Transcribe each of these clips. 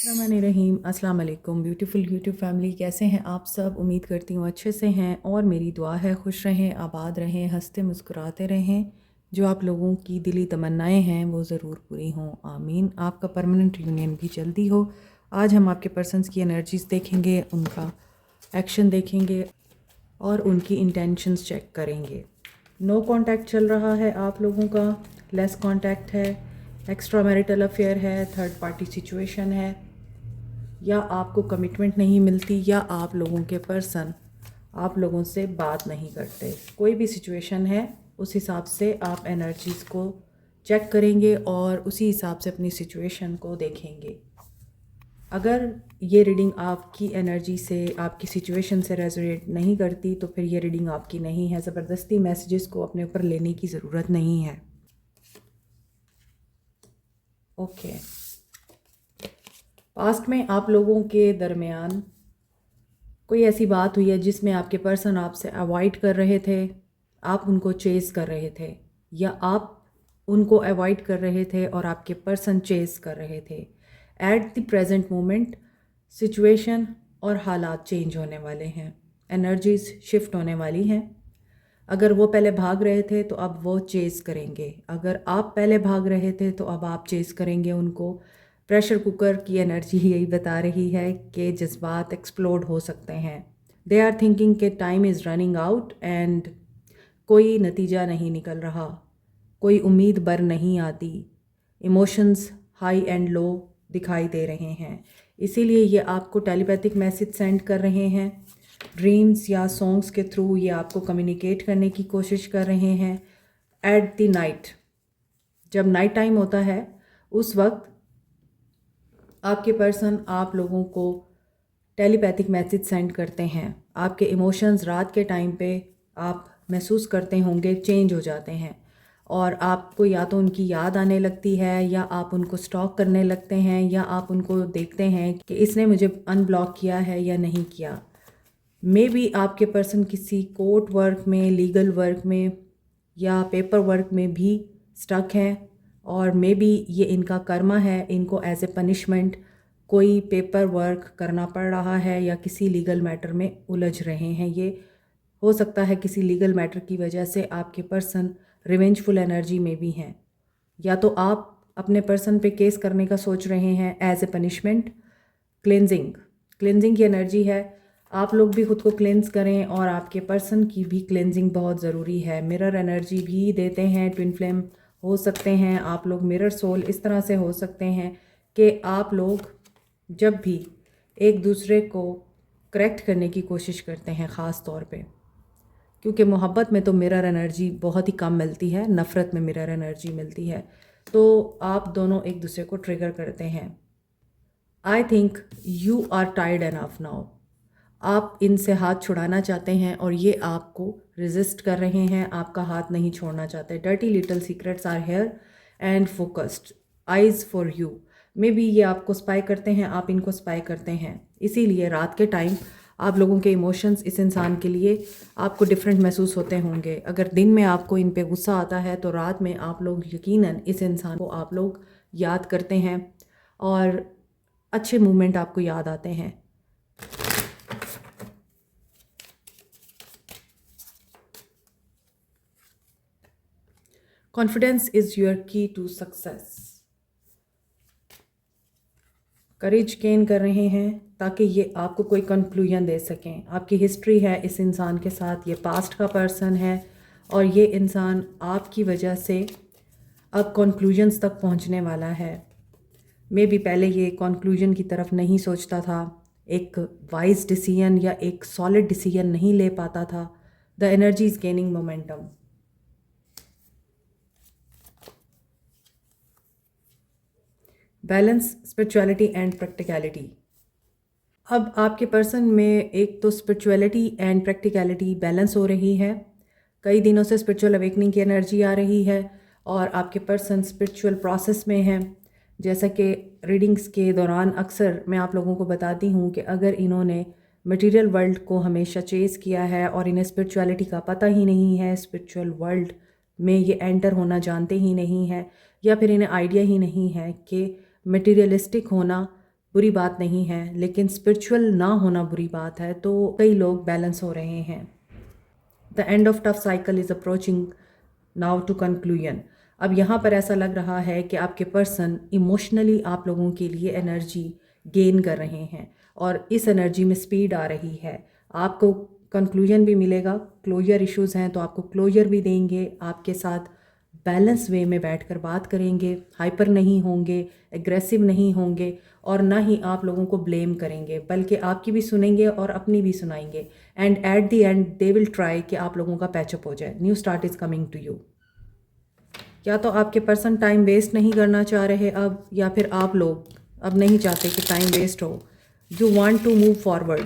रहीम अस्सलाम वालेकुम beautiful YouTube family, कैसे हैं आप सब। उम्मीद करती हूँ अच्छे से हैं और मेरी दुआ है खुश रहें, आबाद रहें, हंसते मुस्कुराते रहें। जो आप लोगों की दिली तमन्नाएं हैं वो ज़रूर पूरी हों, आमीन। आपका परमानेंट यूनियन भी जल्दी हो। आज हम आपके पर्सनस की एनर्जीज़ देखेंगे, उनका एक्शन देखेंगे और उनकी इंटेंशंस चेक करेंगे। नो कांटेक्ट चल रहा है आप लोगों का, लेस कांटेक्ट है, एक्स्ट्रा मैरिटल अफेयर है, थर्ड पार्टी सिचुएशन है, या आपको कमिटमेंट नहीं मिलती, या आप लोगों के पर्सन आप लोगों से बात नहीं करते। कोई भी सिचुएशन है, उस हिसाब से आप एनर्जीज़ को चेक करेंगे और उसी हिसाब से अपनी सिचुएशन को देखेंगे। अगर ये रीडिंग आपकी एनर्जी से, आपकी सिचुएशन से रेजोनेट नहीं करती तो फिर ये रीडिंग आपकी नहीं है। ज़बरदस्ती मैसेजेस को अपने ऊपर लेने की ज़रूरत नहीं है। ओके। पास्ट में आप लोगों के दरमियान कोई ऐसी बात हुई है जिसमें आपके पर्सन आपसे अवॉइड कर रहे थे, आप उनको चेज़ कर रहे थे, या आप उनको अवॉइड कर रहे थे और आपके पर्सन चेज़ कर रहे थे। At the present moment situation और हालात चेंज होने वाले हैं, एनर्जीज शिफ्ट होने वाली हैं। अगर वो पहले भाग रहे थे तो अब वो चेज़ करेंगे, अगर आप पहले भाग रहे थे तो अब आप चेज़ करेंगे उनको। प्रेशर कुकर की एनर्जी यही बता रही है कि जज्बात एक्सप्लोड हो सकते हैं। दे आर थिंकिंग कि time is running out and कोई नतीजा नहीं निकल रहा, कोई उम्मीद बर नहीं आती। इमोशंस हाई एंड लो दिखाई दे रहे हैं, इसीलिए ये आपको टेलीपैथिक मैसेज सेंड कर रहे हैं। ड्रीम्स या सॉन्ग्स के थ्रू ये आपको कम्युनिकेट करने की कोशिश कर रहे हैं। एट द नाइट, जब नाइट टाइम होता है, उस वक्त आपके पर्सन आप लोगों को टेलीपैथिक मैसेज सेंड करते हैं। आपके इमोशंस रात के टाइम पे आप महसूस करते होंगे चेंज हो जाते हैं, और आपको या तो उनकी याद आने लगती है, या आप उनको स्टॉक करने लगते हैं, या आप उनको देखते हैं कि इसने मुझे अनब्लॉक किया है या नहीं किया। मे बी आपके पर्सन किसी कोर्ट वर्क में, लीगल वर्क में या पेपर वर्क में भी स्टक हैं, और मे बी ये इनका कर्मा है, इनको एज ए पनिशमेंट कोई पेपर वर्क करना पड़ रहा है या किसी लीगल मैटर में उलझ रहे हैं। ये हो सकता है किसी लीगल मैटर की वजह से आपके पर्सन रिवेंजफुल एनर्जी में भी हैं, या तो आप अपने पर्सन पे केस करने का सोच रहे हैं एज ए पनिशमेंट। क्लेंजिंग की एनर्जी है, आप लोग भी खुद को क्लेंज करें और आपके पर्सन की भी क्लेंजिंग बहुत ज़रूरी है। मिरर एनर्जी भी देते हैं, ट्विन फ्लेम हो सकते हैं आप लोग, मिरर सोल इस तरह से हो सकते हैं कि आप लोग जब भी एक दूसरे को करेक्ट करने की कोशिश करते हैं, ख़ास तौर पे क्योंकि मोहब्बत में तो मिरर एनर्जी बहुत ही कम मिलती है, नफ़रत में मिरर एनर्जी मिलती है, तो आप दोनों एक दूसरे को ट्रिगर करते हैं। I think you are tired enough now. आप इनसे हाथ छुड़ाना चाहते हैं और ये आपको रेजिस्ट कर रहे हैं, आपका हाथ नहीं छोड़ना चाहते। Dirty little secrets are here and focused eyes for you. Maybe ये आपको स्पाई करते हैं, आप इनको स्पाई करते हैं, इसीलिए रात के टाइम आप लोगों के इमोशंस इस इंसान के लिए आपको डिफरेंट महसूस होते होंगे। अगर दिन में आपको इन पे गुस्सा आता है तो रात में आप लोग यकीनन इस इंसान को आप लोग याद करते हैं और अच्छे मोमेंट आपको याद आते हैं। कॉन्फिडेंस इज़ योर की टू सक्सेस। करेज गेन कर रहे हैं ताकि ये आपको कोई कंक्लूजन दे सकें। आपकी हिस्ट्री है इस इंसान के साथ, ये पास्ट का पर्सन है और ये इंसान आपकी वजह से अब कंक्लूजन्स तक पहुंचने वाला है। मे बी पहले ये कंक्लूजन की तरफ नहीं सोचता था, एक वाइज डिसीजन या एक सॉलिड डिसीजन नहीं ले पाता था। The energy is gaining momentum. Balance, spirituality and practicality. अब आपके पर्सन में एक तो स्पिरिचुअलिटी एंड प्रैक्टिकलिटी बैलेंस हो रही है। कई दिनों से स्पिरिचुअल अवेकनिंग की एनर्जी आ रही है और आपके पर्सन स्पिरिचुअल प्रोसेस में हैं। जैसा कि रीडिंग्स के दौरान अक्सर मैं आप लोगों को बताती हूँ कि अगर इन्होंने मटेरियल वर्ल्ड को हमेशा चेज़ किया है और इन्हें स्पिरिचुअलिटी का पता ही नहीं है, स्पिरिचुअल वर्ल्ड में ये एंटर होना जानते ही नहीं है, या फिर इन्हें आइडिया ही नहीं है कि मटेरियलिस्टिक होना बुरी बात नहीं है, लेकिन स्पिरिचुअल ना होना बुरी बात है। तो कई लोग बैलेंस हो रहे हैं। The end of tough cycle is approaching now to conclusion. अब यहाँ पर ऐसा लग रहा है कि आपके पर्सन इमोशनली आप लोगों के लिए एनर्जी गेन कर रहे हैं और इस एनर्जी में स्पीड आ रही है। आपको कंक्लूजन भी मिलेगा, क्लोजर इश्यूज़ हैं तो आपको क्लोजर भी देंगे, आपके साथ बैलेंस वे में बैठकर बात करेंगे, हाइपर नहीं होंगे, एग्रेसिव नहीं होंगे और ना ही आप लोगों को ब्लेम करेंगे, बल्कि आपकी भी सुनेंगे और अपनी भी सुनाएंगे। And at the end they will try कि आप लोगों का पैचअप हो जाए। New start is coming to you. या तो आपके पर्सन टाइम वेस्ट नहीं करना चाह रहे अब, या फिर आप लोग अब नहीं चाहते कि टाइम वेस्ट हो। You want to move forward.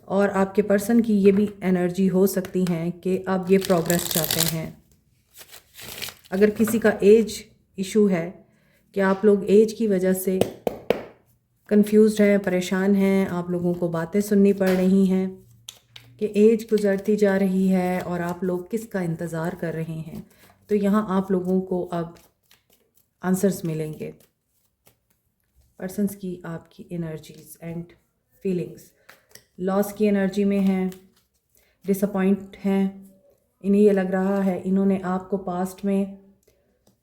और आपके पर्सन की ये भी एनर्जी हो सकती है कि अब ये प्रोग्रेस चाहते हैं। अगर किसी का एज इशू है कि आप लोग एज की वजह से कंफ्यूज्ड हैं, परेशान हैं, आप लोगों को बातें सुननी पड़ रही हैं कि एज गुजरती जा रही है और आप लोग किसका इंतज़ार कर रहे हैं, तो यहाँ आप लोगों को अब आंसर्स मिलेंगे। पर्सन्स की आपकी एनर्जीज एंड फीलिंग्स लॉस की एनर्जी में हैं, डिसअपॉइंट हैं। इन्हें ये लग रहा है इन्होंने आपको पास्ट में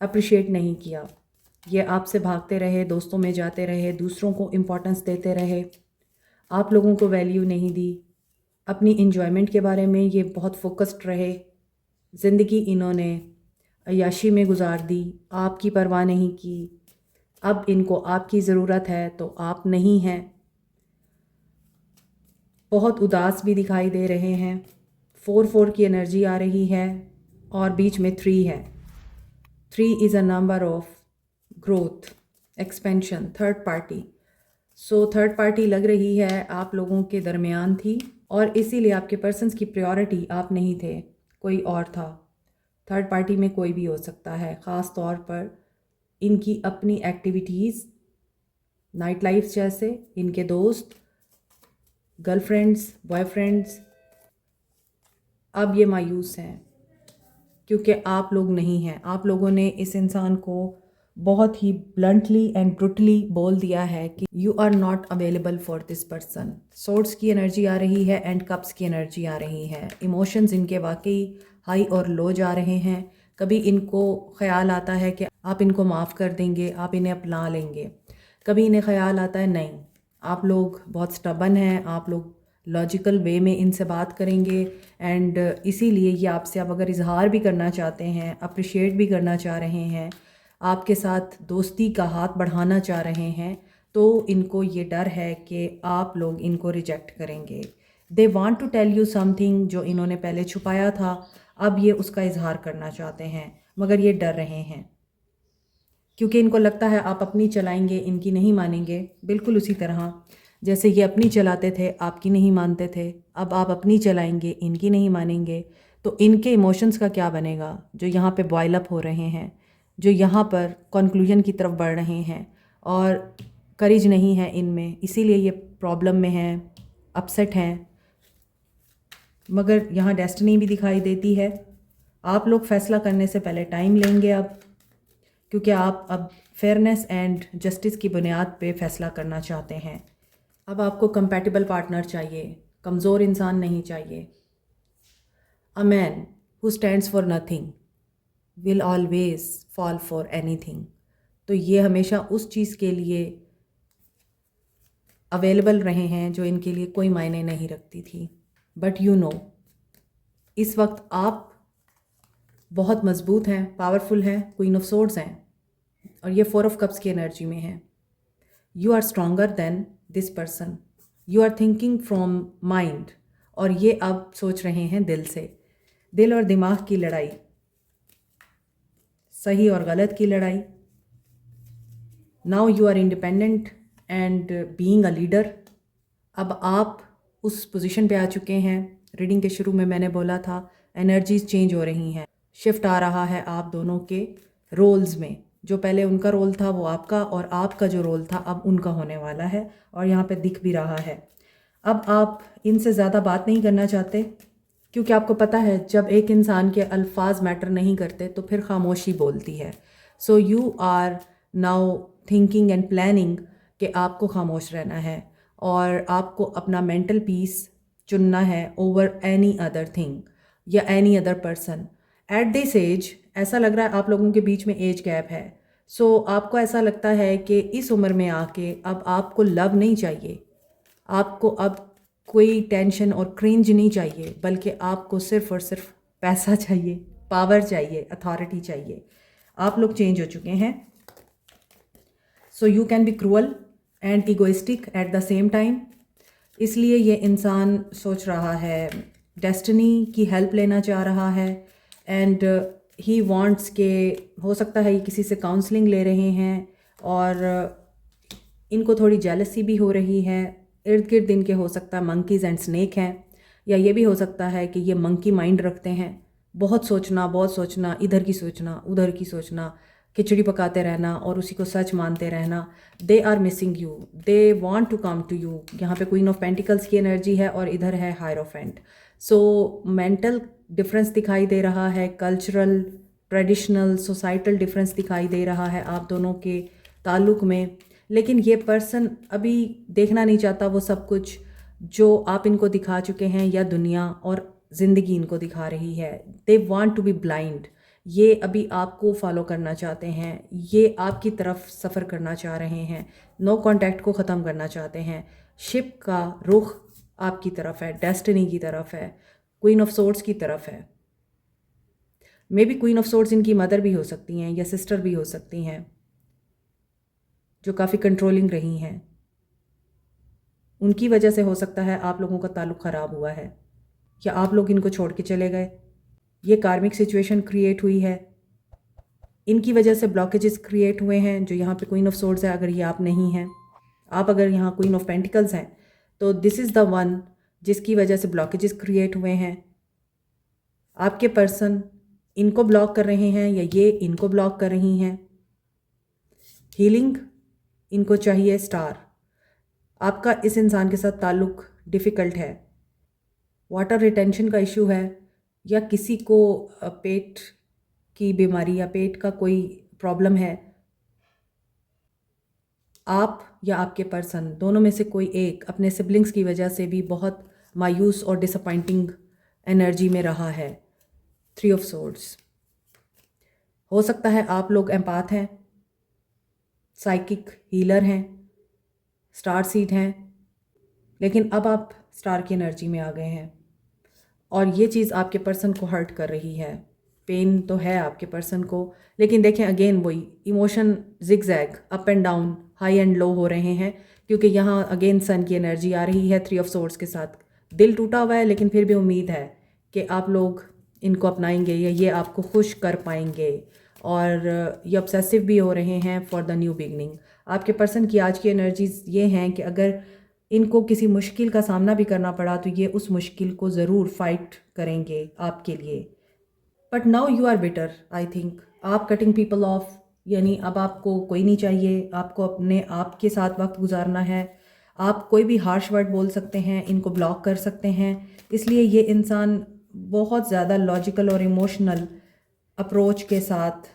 अप्रिशिएट नहीं किया, ये आपसे भागते रहे, दोस्तों में जाते रहे, दूसरों को इम्पोर्टेंस देते रहे, आप लोगों को वैल्यू नहीं दी। अपनी इन्जॉयमेंट के बारे में ये बहुत फोकस्ड रहे, ज़िंदगी इन्होंने अय्याशी में गुजार दी, आपकी परवाह नहीं की। अब इनको आपकी ज़रूरत है तो आप नहीं हैं। बहुत उदास भी दिखाई दे रहे हैं। 4 की एनर्जी आ रही है और बीच में 3 है। 3 is a number of growth, expansion, third party. So third party लग रही है आप लोगों के दरमियान थी और इसीलिए आपके पर्सन्स की प्रायोरिटी आप नहीं थे, कोई और था। थर्ड पार्टी में कोई भी हो सकता है, ख़ास तौर पर इनकी अपनी एक्टिविटीज़, नाइट लाइफ जैसे, इनके दोस्त, गर्लफ्रेंड्स, बॉयफ्रेंड्स। अब ये मायूस हैं क्योंकि आप लोग नहीं हैं। आप लोगों ने इस इंसान को बहुत ही ब्लंटली एंड ब्रुटली बोल दिया है कि you are not available for this person. Swords की एनर्जी आ रही है एंड कप्स की एनर्जी आ रही है। इमोशंस इनके वाकई हाई और लो जा रहे हैं। कभी इनको ख्याल आता है कि आप इनको माफ़ कर देंगे, आप इन्हें अपना लेंगे। कभी इन्हें ख्याल आता है नहीं, आप लोग बहुत स्टबन हैं, आप लोग लॉजिकल वे में इनसे बात करेंगे एंड इसीलिए ये आपसे अब अगर इजहार भी करना चाहते हैं, अप्रिशिएट भी करना चाह रहे हैं, आपके साथ दोस्ती का हाथ बढ़ाना चाह रहे हैं, तो इनको ये डर है कि आप लोग इनको रिजेक्ट करेंगे। They want to tell you something जो इन्होंने पहले छुपाया था, अब ये उसका इजहार करना चाहते हैं, मगर ये डर रहे हैं क्योंकि इनको लगता है आप अपनी चलाएंगे, इनकी नहीं मानेंगे। बिल्कुल उसी तरह जैसे ये अपनी चलाते थे, आपकी नहीं मानते थे, अब आप अपनी चलाएंगे, इनकी नहीं मानेंगे। तो इनके इमोशंस का क्या बनेगा जो यहाँ पे बॉयल अप हो रहे हैं, जो यहाँ पर कंक्लूजन की तरफ बढ़ रहे हैं और करेज नहीं है इनमें, इसीलिए ये प्रॉब्लम में हैं, अपसेट हैं। मगर यहाँ डेस्टिनी भी दिखाई देती है। आप लोग फैसला करने से पहले टाइम लेंगे अब, क्योंकि आप अब फेयरनेस एंड जस्टिस की बुनियाद पे फैसला करना चाहते हैं। अब आपको कंपैटिबल पार्टनर चाहिए, कमज़ोर इंसान नहीं चाहिए। A man who stands for nothing will always fall for anything. तो ये हमेशा उस चीज़ के लिए अवेलेबल रहे हैं जो इनके लिए कोई मायने नहीं रखती थी। बट यू नो, इस वक्त आप बहुत मजबूत हैं, पावरफुल हैं, क्वीन ऑफ सोर्ड्स हैं और ये 4 ऑफ कप्स की एनर्जी में है। You are stronger than this person, you are thinking from mind और ये अब सोच रहे हैं दिल से। दिल और दिमाग की लड़ाई, सही और गलत की लड़ाई। Now you are independent and being a leader. अब आप उस पोजीशन पे आ चुके हैं। रीडिंग के शुरू में मैंने बोला था एनर्जीज चेंज हो रही हैं, शिफ्ट आ रहा है आप दोनों के रोल्स में। जो पहले उनका रोल था वो आपका और आपका जो रोल था अब उनका होने वाला है और यहाँ पे दिख भी रहा है। अब आप इनसे ज़्यादा बात नहीं करना चाहते क्योंकि आपको पता है जब एक इंसान के अल्फाज मैटर नहीं करते तो फिर खामोशी बोलती है। So you are now thinking and planning कि आपको खामोश रहना है और आपको अपना मेंटल पीस चुनना है ओवर एनी अदर थिंग या any other person. At this age ऐसा लग रहा है आप लोगों के बीच में एज गैप है। सो आपको ऐसा लगता है कि इस उम्र में आके अब आपको लव नहीं चाहिए, आपको अब कोई टेंशन और क्रिंज नहीं चाहिए, बल्कि आपको सिर्फ और सिर्फ पैसा चाहिए, पावर चाहिए, अथॉरिटी चाहिए। आप लोग चेंज हो चुके हैं। So you can be cruel and egoistic at the same time. इसलिए ये इंसान सोच रहा है, डेस्टिनी की हेल्प लेना चाह रहा है एंड ही वांट्स के हो सकता है ये किसी से काउंसलिंग ले रहे हैं और इनको थोड़ी जेलसी भी हो रही है। इर्द गिर्द इनके हो सकता है मंकीज़ एंड स्नेक हैं, या ये भी हो सकता है कि ये मंकी माइंड रखते हैं, बहुत सोचना, इधर की सोचना उधर की सोचना, खिचड़ी पकाते रहना और उसी को सच मानते रहना। They are missing you, they want to come to you. यहाँ पे क्वीन ऑफ पेंटिकल्स की एनर्जी है और इधर है हायरोफेंट। सो मेंटल डिफरेंस दिखाई दे रहा है, कल्चरल ट्रेडिशनल सोसाइटल डिफरेंस दिखाई दे रहा है आप दोनों के ताल्लुक़ में। लेकिन ये पर्सन अभी देखना नहीं चाहता वो सब कुछ जो आप इनको दिखा चुके हैं या दुनिया और ज़िंदगी इनको दिखा रही है। They want to be blind. ये अभी आपको फॉलो करना चाहते हैं, ये आपकी तरफ सफ़र करना चाह रहे हैं, नो कांटेक्ट को ख़त्म करना चाहते हैं। शिप का रुख आपकी तरफ है, डेस्टिनी की तरफ है, क्वीन ऑफ सोर्ड्स की तरफ है। May be queen of swords इनकी मदर भी हो सकती हैं या सिस्टर भी हो सकती हैं जो काफ़ी कंट्रोलिंग रही हैं। उनकी वजह से हो सकता है आप लोगों का ताल्लुक़ ख़राब हुआ है या आप लोग इनको छोड़ के चले गए। ये कार्मिक सिचुएशन क्रिएट हुई है, इनकी वजह से ब्लॉकेजेस क्रिएट हुए हैं। जो यहाँ पे क्वीन ऑफ सोर्ड्स है, अगर ये आप नहीं हैं, आप अगर यहाँ क्वीन ऑफ पेंटिकल्स हैं, तो दिस इज़ द वन जिसकी वजह से ब्लॉकेजेस क्रिएट हुए हैं। आपके पर्सन इनको ब्लॉक कर रहे हैं या ये इनको ब्लॉक कर रही हैं। हीलिंग इनको चाहिए स्टार। आपका इस इंसान के साथ ताल्लुक़ डिफ़िकल्ट है, वाटर रिटेंशन का इशू है, या किसी को पेट की बीमारी या पेट का कोई प्रॉब्लम है। आप या आपके पर्सन दोनों में से कोई एक अपने सिबलिंग्स की वजह से भी बहुत मायूस और डिसअपॉइंटिंग एनर्जी में रहा है। 3 ऑफ सोर्ड्स। हो सकता है आप लोग एम्पाथ हैं, साइकिक हीलर हैं, स्टार सीड हैं, लेकिन अब आप स्टार की एनर्जी में आ गए हैं और ये चीज़ आपके पर्सन को हर्ट कर रही है। पेन तो है आपके पर्सन को, लेकिन देखें अगेन वही emotion zigzag up and down, high and low हो रहे हैं, क्योंकि यहाँ अगेन सन की एनर्जी आ रही है 3 ऑफ सोर्ड्स के साथ। दिल टूटा हुआ है, लेकिन फिर भी उम्मीद है कि आप लोग इनको अपनाएंगे या ये आपको खुश कर पाएंगे। और ये ऑब्सेसिव भी हो रहे हैं फॉर द न्यू बिगनिंग। आपके पर्सन की आज की एनर्जीज ये हैं कि अगर इनको किसी मुश्किल का सामना भी करना पड़ा तो ये उस मुश्किल को ज़रूर फाइट करेंगे आपके लिए। But now you are better, I think आप कटिंग पीपल ऑफ, यानी अब आपको कोई नहीं चाहिए, आपको अपने आप के साथ वक्त गुजारना है। आप कोई भी हार्श वर्ड बोल सकते हैं, इनको ब्लॉक कर सकते हैं। इसलिए ये इंसान बहुत ज़्यादा लॉजिकल और इमोशनल अप्रोच के साथ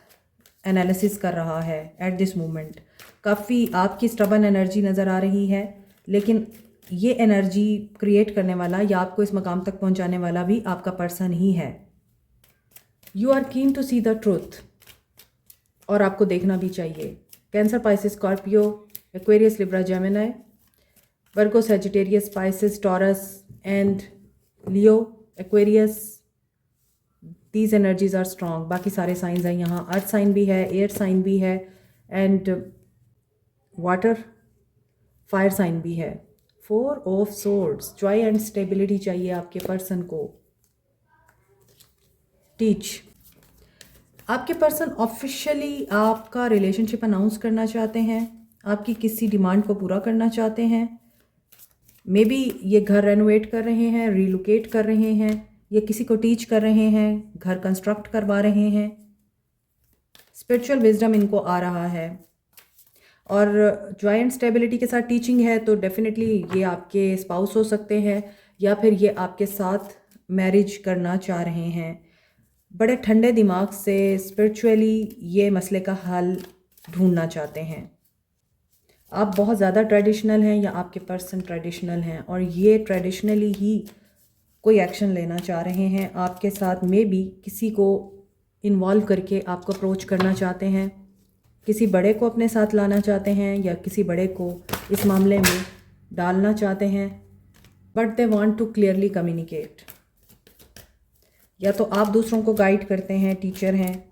एनालिसिस कर रहा है एट दिस मोमेंट। काफ़ी आपकी स्टबन एनर्जी नज़र आ रही है, लेकिन ये एनर्जी क्रिएट करने वाला या आपको इस मकाम तक पहुंचाने वाला भी आपका पर्सन ही है। You are keen to see the truth, और आपको देखना भी चाहिए। Cancer, Pisces, Scorpio, Aquarius, Libra, Gemini, Virgo, Sagittarius, Pisces, Taurus and Leo, Aquarius, these energies are strong. बाकी सारे साइंस हैं यहाँ, अर्थ साइन भी है, एयर साइन भी है एंड वाटर फायर साइन भी है। 4 of swords, Joy and stability चाहिए आपके पर्सन को। टीच, आपके पर्सन ऑफिशियली आपका रिलेशनशिप अनाउंस करना चाहते हैं, आपकी किसी डिमांड को पूरा करना चाहते हैं। मे बी ये घर रेनोवेट कर रहे हैं, रिलोकेट कर रहे हैं, या किसी को टीच कर रहे हैं, घर कंस्ट्रक्ट करवा रहे हैं। स्पिरिचुअल विजडम इनको आ रहा है और जॉय एंड स्टेबिलिटी के साथ टीचिंग है, तो डेफिनेटली ये आपके स्पाउस हो सकते हैं या फिर ये आपके साथ मैरिज करना चाह रहे हैं। बड़े ठंडे दिमाग से स्पिरिचुअली ये मसले का हल ढूंढना चाहते हैं। आप बहुत ज़्यादा ट्रेडिशनल हैं या आपके पर्सन ट्रेडिशनल हैं और ये ट्रेडिशनली ही कोई एक्शन लेना चाह रहे हैं आपके साथ में भी किसी को इन्वॉल्व करके आपको अप्रोच करना चाहते हैं, किसी बड़े को अपने साथ लाना चाहते हैं या किसी बड़े को इस मामले में डालना चाहते हैं, but they want to clearly communicate. या तो आप दूसरों को गाइड करते हैं, टीचर हैं,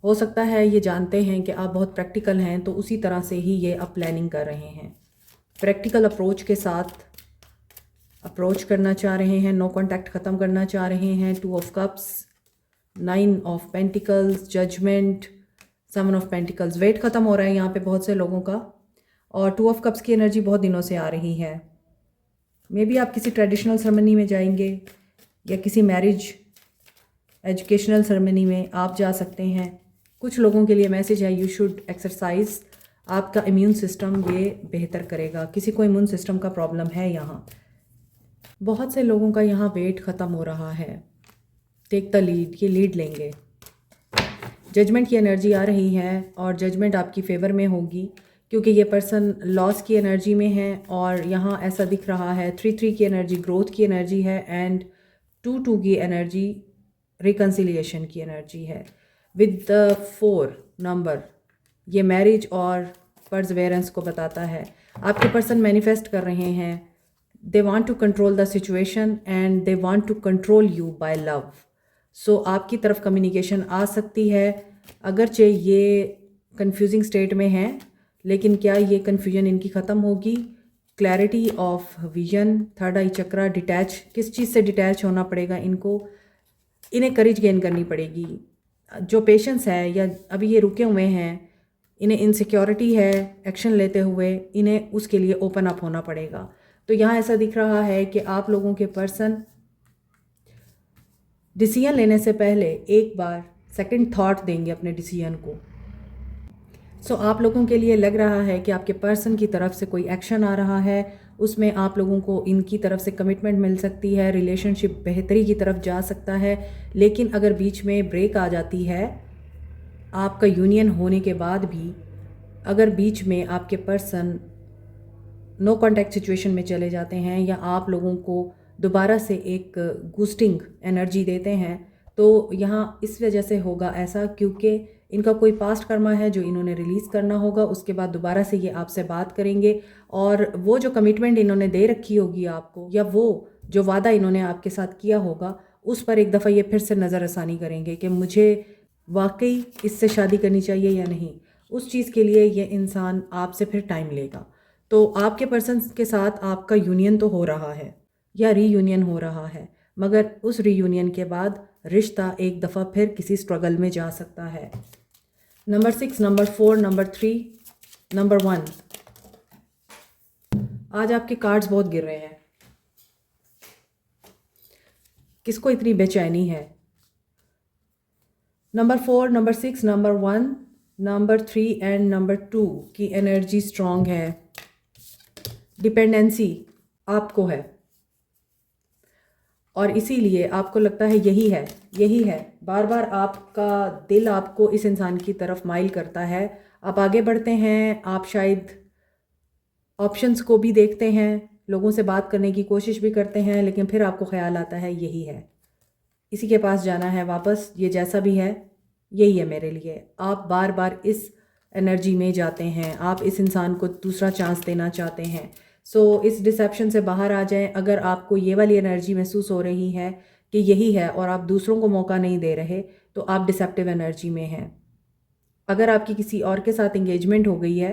हो सकता है ये जानते हैं कि आप बहुत प्रैक्टिकल हैं तो उसी तरह से ही ये अब प्लानिंग कर रहे हैं, प्रैक्टिकल अप्रोच के साथ अप्रोच करना चाह रहे हैं, नो कॉन्टैक्ट ख़त्म करना चाह रहे हैं। 2 of cups, 9 of pentacles, judgement, 7 of pentacles, wait ख़त्म हो रहा है यहाँ पे बहुत से लोगों का। और 2 ऑफ कप्स की एनर्जी बहुत दिनों से आ रही है। मे बी आप किसी ट्रेडिशनल सेरेमनी में जाएंगे या किसी मैरिज एजुकेशनल सेरेमनी में आप जा सकते हैं। कुछ लोगों के लिए मैसेज है यू शुड एक्सरसाइज, आपका इम्यून सिस्टम ये बेहतर करेगा। किसी को इम्यून सिस्टम का प्रॉब्लम है यहाँ। बहुत से लोगों का यहाँ वेट ख़त्म हो रहा है। टेक द लीड, ये लीड लेंगे। जजमेंट की एनर्जी आ रही है और जजमेंट आपकी फेवर में होगी क्योंकि ये पर्सन लॉस की एनर्जी में है और यहाँ ऐसा दिख रहा है 3-3 की एनर्जी ग्रोथ की एनर्जी है एंड 2-2 की एनर्जी रिकन्सिलिएशन की एनर्जी है। विद द 4 नंबर ये मैरिज और परसेवेरेंस को बताता है। आपके पर्सन मैनिफेस्ट कर रहे हैं, they want to control the situation and they want to control you by love. So आपकी तरफ कम्युनिकेशन आ सकती है, अगरचे ये कंफ्यूजिंग स्टेट में हैं, लेकिन क्या ये कन्फ्यूजन इनकी ख़त्म होगी। Clarity of vision, third I chakra, detach, किस चीज़ से डिटैच होना पड़ेगा इनको, इन्हें करेज गेन करनी पड़ेगी। जो पेशेंस है या अभी ये रुके हुए हैं, इन्हें इनसिक्योरिटी है एक्शन लेते हुए, इन्हें उसके लिए ओपन अप होना पड़ेगा। तो यहाँ ऐसा दिख रहा है कि आप लोगों के पर्सन डिसीजन लेने से पहले एक बार सेकंड थॉट देंगे अपने डिसीजन को। सो आप लोगों के लिए लग रहा है कि आपके पर्सन की तरफ से कोई एक्शन आ रहा है, उसमें आप लोगों को इनकी तरफ से कमिटमेंट मिल सकती है, रिलेशनशिप बेहतरी की तरफ जा सकता है। लेकिन अगर बीच में ब्रेक आ जाती है आपका यूनियन होने के बाद भी, अगर बीच में आपके पर्सन नो कॉन्टैक्ट सिचुएशन में चले जाते हैं या आप लोगों को दोबारा से एक बूस्टिंग एनर्जी देते हैं, तो यहाँ इस वजह से होगा ऐसा क्योंकि इनका कोई पास्ट कर्मा है जो इन्होंने रिलीज़ करना होगा। उसके बाद दोबारा से ये आपसे बात करेंगे और वो जो कमिटमेंट इन्होंने दे रखी होगी आपको या वो जो वादा इन्होंने आपके साथ किया होगा उस पर एक दफ़ा ये फिर से नज़रअसानी करेंगे कि मुझे वाकई इससे शादी करनी चाहिए या नहीं। उस चीज़ के लिए ये इंसान आपसे फिर टाइम लेगा। तो आपके पर्सन के साथ आपका यूनियन तो हो रहा है या रीयूनियन हो रहा है, मगर उस रीयूनियन के बाद रिश्ता एक दफ़ा फिर किसी स्ट्रगल में जा सकता है। Number 6, number 4, number 3, number 1। आज आपके कार्ड्स बहुत गिर रहे हैं। किसको इतनी बेचैनी है? Number 4, number 6, number 1, number 3 and number 2 की एनर्जी स्ट्रॉन्ग है। डिपेंडेंसी आपको है और इसीलिए आपको लगता है यही है। बार बार आपका दिल आपको इस इंसान की तरफ माइल करता है। आप आगे बढ़ते हैं, आप शायद ऑप्शंस को भी देखते हैं, लोगों से बात करने की कोशिश भी करते हैं, लेकिन फिर आपको ख्याल आता है यही है, इसी के पास जाना है वापस, ये जैसा भी है यही है मेरे लिए। आप बार बार इस एनर्जी में जाते हैं, आप इस इंसान को दूसरा चांस देना चाहते हैं। सो इस डिसेप्शन से बाहर आ जाएं। अगर आपको ये वाली एनर्जी महसूस हो रही है कि यही है और आप दूसरों को मौका नहीं दे रहे, तो आप डिसेप्टिव एनर्जी में हैं। अगर आपकी किसी और के साथ एंगेजमेंट हो गई है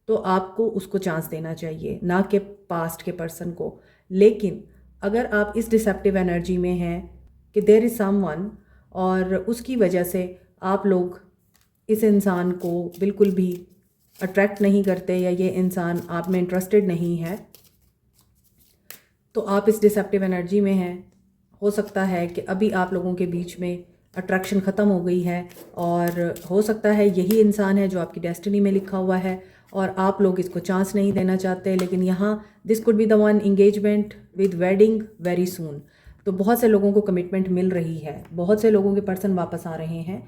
तो आपको उसको चांस देना चाहिए, ना कि पास्ट के पर्सन को। लेकिन अगर आप इस डिसेप्टिव एनर्जी में हैं कि देयर इज़ समवन और उसकी वजह से आप लोग इस इंसान को बिल्कुल भी अट्रैक्ट नहीं करते या ये इंसान आप में इंटरेस्टेड नहीं है, तो आप इस डिसेप्टिव एनर्जी में हैं। हो सकता है कि अभी आप लोगों के बीच में अट्रैक्शन ख़त्म हो गई है और हो सकता है यही इंसान है जो आपकी डेस्टिनी में लिखा हुआ है और आप लोग इसको चांस नहीं देना चाहते। लेकिन यहाँ this could be the one, engagement with wedding very soon. तो बहुत से लोगों को कमिटमेंट मिल रही है, बहुत से लोगों के पर्सन वापस आ रहे हैं।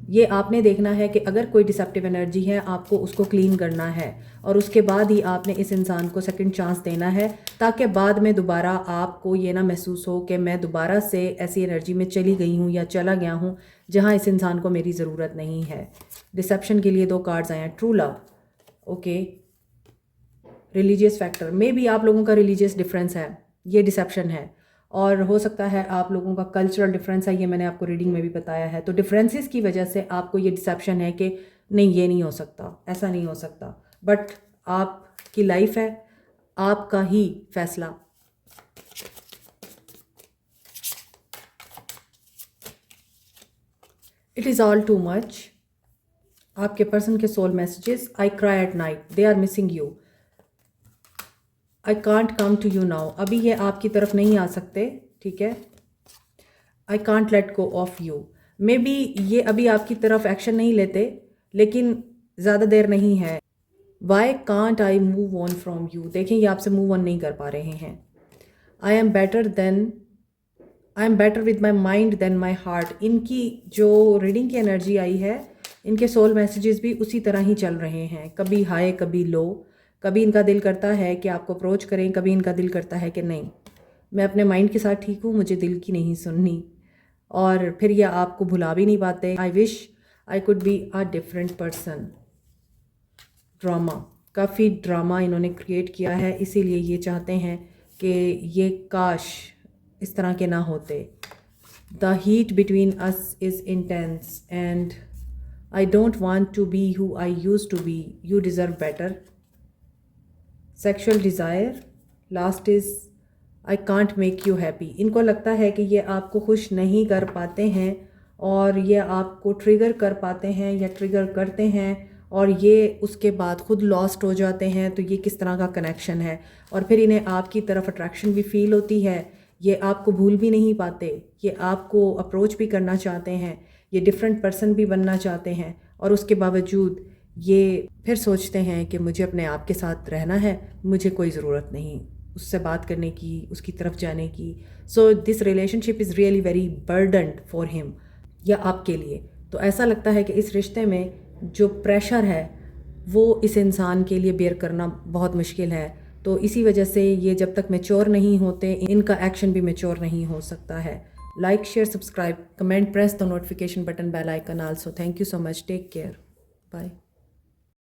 ये आपने देखना है कि अगर कोई डिसेप्टिव एनर्जी है आपको उसको क्लीन करना है और उसके बाद ही आपने इस इंसान को सेकंड चांस देना है, ताकि बाद में दोबारा आपको ये ना महसूस हो कि मैं दोबारा से ऐसी एनर्जी में चली गई हूँ या चला गया हूँ जहाँ इस इंसान को मेरी ज़रूरत नहीं है। डिसेप्शन के लिए 2 कार्ड्स आए हैं, true love, okay, religious factor, may be आप लोगों का रिलीजियस डिफरेंस है, ये डिसेप्शन है, और हो सकता है आप लोगों का कल्चरल डिफरेंस है, ये मैंने आपको रीडिंग में भी बताया है। तो डिफरेंसेस की वजह से आपको ये डिसेप्शन है कि नहीं ये नहीं हो सकता, ऐसा नहीं हो सकता, बट आपकी लाइफ है, आपका ही फैसला। It is all too much. आपके पर्सन के soul messages, I cry at night, they are missing you, I can't come to you now, अभी ये आपकी तरफ नहीं आ सकते, ठीक है। I can't let go of you, maybe ये अभी आपकी तरफ एक्शन नहीं लेते, लेकिन ज़्यादा देर नहीं है। Why can't I move on from you, देखें ये आपसे मूव ऑन नहीं कर पा रहे हैं। I am better with my mind than my heart, इनकी जो रीडिंग की एनर्जी आई है, इनके सोल मैसेजेस भी उसी तरह ही चल रहे हैं, कभी हाई कभी लो। कभी इनका दिल करता है कि आपको अप्रोच करें, कभी इनका दिल करता है कि नहीं मैं अपने माइंड के साथ ठीक हूँ, मुझे दिल की नहीं सुननी, और फिर ये आपको भुला भी नहीं पाते। I wish I could be a different person. Drama, काफ़ी ड्रामा इन्होंने क्रिएट किया है, इसीलिए ये चाहते हैं कि ये काश इस तरह के ना होते। The heat between us is intense and I don't want to be who I used to be, you deserve better. Sexual desire, lust is I can't make you happy, इनको लगता है कि ये आपको खुश नहीं कर पाते हैं और ये आपको ट्रिगर कर पाते हैं या ट्रिगर करते हैं, और ये उसके बाद खुद लॉस्ट हो जाते हैं। तो ये किस तरह का कनेक्शन है, और फिर इन्हें आपकी तरफ अट्रैक्शन भी फील होती है, ये आपको भूल भी नहीं पाते, ये आपको अप्रोच भी करना चाहते हैं, ये डिफरेंट पर्सन भी बनना चाहते हैं, और उसके बावजूद ये फिर सोचते हैं कि मुझे अपने आप के साथ रहना है, मुझे कोई ज़रूरत नहीं उससे बात करने की, उसकी तरफ जाने की। So this relationship is really very burdened for him, या आपके लिए। तो ऐसा लगता है कि इस रिश्ते में जो प्रेशर है वो इस इंसान के लिए बेयर करना बहुत मुश्किल है। तो इसी वजह से ये जब तक मैच्योर नहीं होते, इनका एक्शन भी मैच्योर नहीं हो सकता है। Like, share, subscribe, comment, press the notification button, bell icon also. Thank you so much, take care, bye.